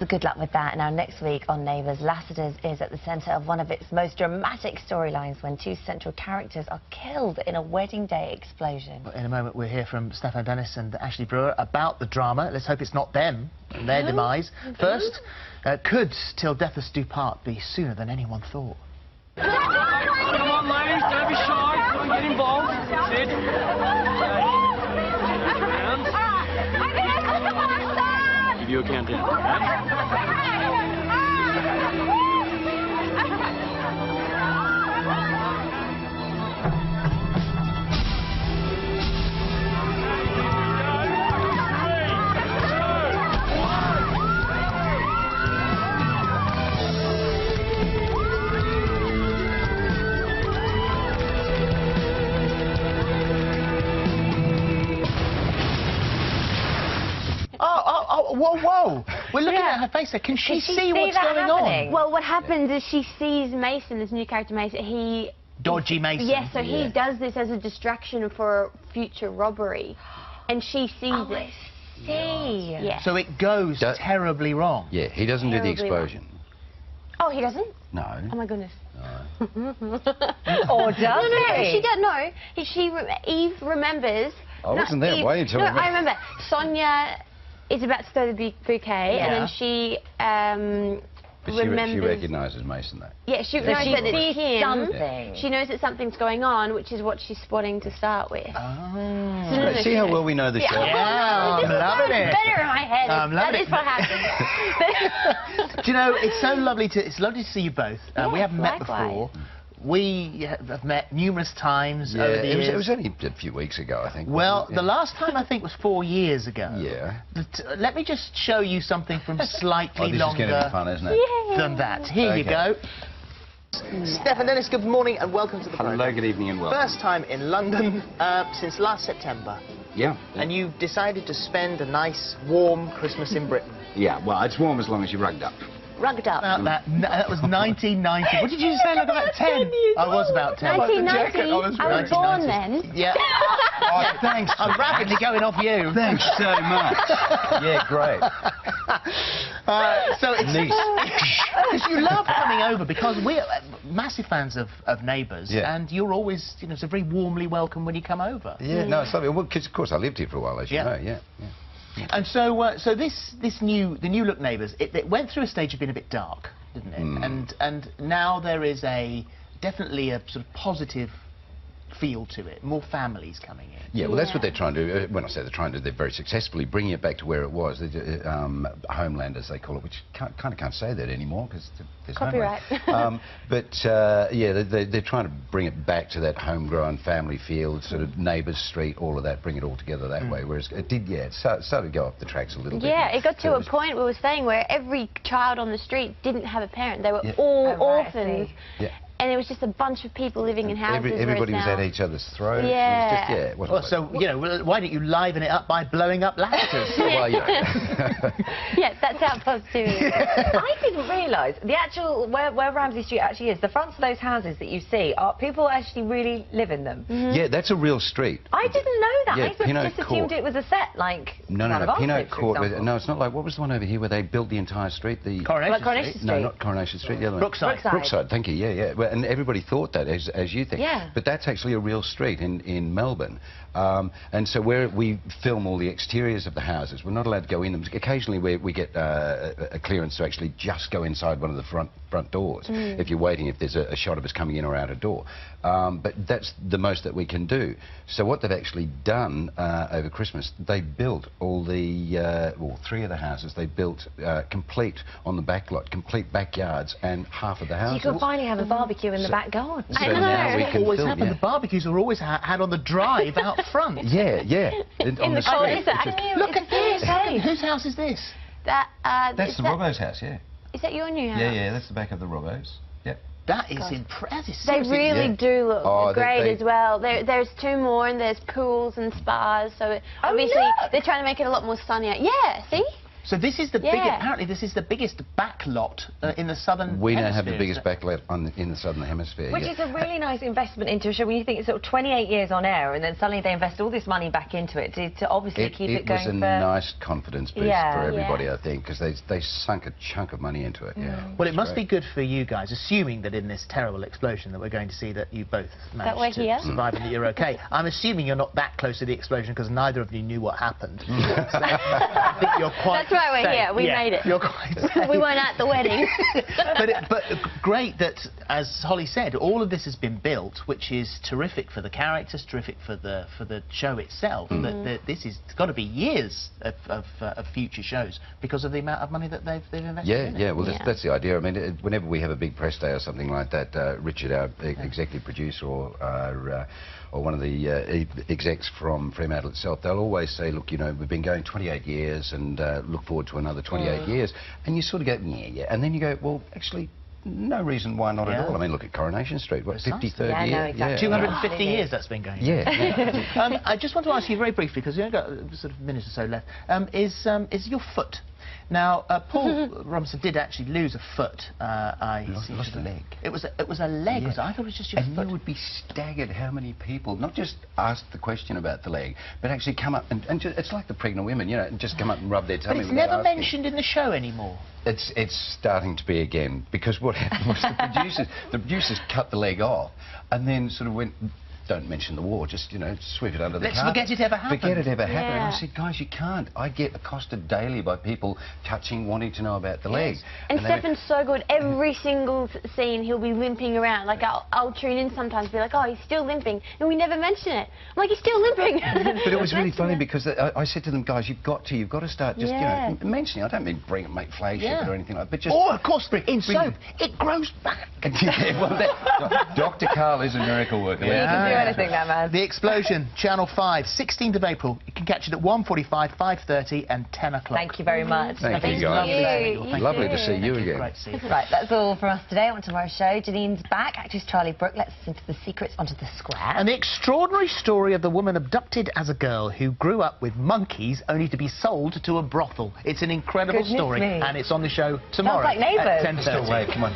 Good luck with that. Now, next week on Neighbours, Lassiter's is at the centre of one of its most dramatic storylines when two central characters are killed in a wedding day explosion. In a moment, we'll hear from Stefan and Ashleigh Brewer about the drama. Let's hope it's not them and their demise. First, could Till Death Us Do Part be sooner than anyone thought? Come on, ladies, don't be shy. Don't get involved. Sit. Give you a countdown, Whoa! We're looking at her face there. Can she see what's going on? Well, what happens is she sees Mason, this new character Mason, Dodgy Mason. Yes, so he does this as a distraction for future robbery. And she sees it. I see. Yeah. So it goes terribly wrong. Yeah, he doesn't do the explosion. Oh, he doesn't? No. Oh, my goodness. No. Or does No, she doesn't know. Eve remembers. I wasn't there. Why are you telling me? No, I remember. Sonia is about to throw the bouquet, and then she remembers... She recognises Mason, though. Yeah, she knows that it's him. Something. She knows that something's going on, which is what she's spotting to start with. Oh. See how well we know the show? Yeah, I'm loving it. It's better in my head. That is what happens. Do you know, it's so lovely to see you both. We haven't met before. We have met numerous times over the years. It was only a few weeks ago, I think. Well, the last time I think was 4 years ago. Yeah. Let me just show you something from slightly this longer is going to be fun, isn't it? than that. Here you go. Stefan, Dennis, good morning and welcome to the program. Hello, good evening and welcome. First time in London since last September. Yeah. And you decided to spend a nice, warm Christmas in Britain. Yeah, well, it's warm as long as you're rugged up. Rugged up. That was 1990. What did you say? Like about 10? I was about 10. 1990. I was born then. Yeah. Oh, thanks. I'm rapidly going off you. Thanks so much. Yeah, great. So it's nice. Because you love coming over, because we're massive fans of Neighbours, and you're always, you know, so very warmly welcome when you come over. Yeah, no, it's lovely. Well, because of course I lived here for a while, as you know. Yeah. And so, so the new look Neighbours, it went through a stage of being a bit dark, didn't it? And now there is definitely a sort of positive feel to it. More families coming in. Yeah, well, that's what they're trying to do. When I say they're trying to, they're very successfully bringing it back to where it was. Homeland, as they call it, which kind of can't say that anymore because there's copyright. Yeah, they're trying to bring it back to that homegrown family feel, sort of Neighbours Street, all of that, bring it all together that way. Whereas it did, it started to go off the tracks a little bit. Yeah, it got to a point we were saying where every child on the street didn't have a parent. They were all orphans. Yeah. And it was just a bunch of people living in houses. Everybody was at each other's throats. Yeah. It was just, so, you know, why don't you liven it up by blowing up Lassiter's? Well, yeah, that's our positivity. I didn't realise the actual where Ramsey Street actually is. The fronts of those houses that you see, are people actually really live in them? Yeah, that's a real street. I didn't know that. Yeah, I just assumed it was a set, like No, Pinot Court. No, it's not like, what was the one over here where they built the entire street? The Coronation Street. No, not Coronation Street. The other one. Brookside. Thank you. Yeah. Well, and everybody thought that as you think. Yeah. But that's actually a real street in Melbourne. And so where we film all the exteriors of the houses, we're not allowed to go in them. Occasionally we get a clearance to actually just go inside one of the front doors if you're waiting, if there's a shot of us coming in or out a door. But that's the most that we can do. So what they've actually done over Christmas, they built all the, well, 3 of the houses, they built complete on the back lot, complete backyards and half of the houses. So you can finally have a barbecue in the back garden. So now we can always film, happened. The barbecues are always had on the drive out front. Yeah. On the street. Look at this. Whose house is this? That's the Robbo's house, yeah. Is that your new house? Yeah, that's the back of the Robbo's. Yep. That is impressive. They really do look great as well. There's 2 more, and there's pools and spas. So obviously they're trying to make it a lot more sunnier. Yeah, see? So this is the biggest. Apparently, this is the biggest backlot in the southern. We now have the biggest backlot in the southern hemisphere. Which is a really nice investment into a show when you think it's sort of 28 years on air, and then suddenly they invest all this money back into it to obviously keep it going. It was a nice confidence boost for everybody, I think, because they sunk a chunk of money into it. Well, it must be good for you guys, assuming that in this terrible explosion that we're going to see that you both managed to survive and that you're okay. I'm assuming you're not that close to the explosion because neither of you knew what happened. So I think you're quite. That's why we're here. We made it. You're quite safe. We weren't at the wedding. but great that, as Holly said, all of this has been built, which is terrific for the characters, terrific for the show itself. That this is got to be years of future shows because of the amount of money that they've invested. In it. Well, that's the idea. I mean, whenever we have a big press day or something like that, Richard, our executive producer, or one of the execs from Fremantle itself, they'll always say, look, you know, we've been going 28 years and look forward to another 28 years. And you sort of go, yeah. And then you go, well, actually, no reason why not at all. I mean, look at Coronation Street, what, 53rd year? No, exactly. 250 years that's been going. I just want to ask you very briefly, because we've got sort of a minute or so left, is your foot. Now, Paul Robinson did actually lose a foot. Lost a leg. It was a leg. I thought it was just your foot. And you would be staggered how many people not just ask the question about the leg, but actually come up and just, it's like the pregnant women, you know, and just come up and rub their tummy. But it's never mentioned in the show anymore. It's starting to be again, because what happened was the producers cut the leg off and then sort of went, don't mention the war, just, you know, sweep it under the carpet. Let's forget it ever happened. Forget it ever happened. And I said, guys, you can't. I get accosted daily by people touching, wanting to know about the leg. And Stefan's so good. Every single scene, he'll be limping around. Like, I'll tune in sometimes and be like, oh, he's still limping. And we never mention it. I'm like, he's still limping. But it was really funny because I said to them, guys, you've got to start just, you know, mentioning. I don't mean make flags of it or anything like that, but just... Oh, of course, in soap, it grows back. Dr. Carl is a miracle worker. You can do anything, that man. The Explosion, Channel 5, 16th of April. You can catch it at 1:45, 5:30 and 10 o'clock. Thank you very much. Thank you, guys. Lovely to see you again. Great to see you. Right, that's all for us today. On tomorrow's show, Janine's back. Actress Charlie Brooke lets us into the secrets onto the square. And the extraordinary story of the woman abducted as a girl who grew up with monkeys only to be sold to a brothel. It's an incredible story, and it's on the show tomorrow. Sounds like Neighbours. At 10:30. Come on.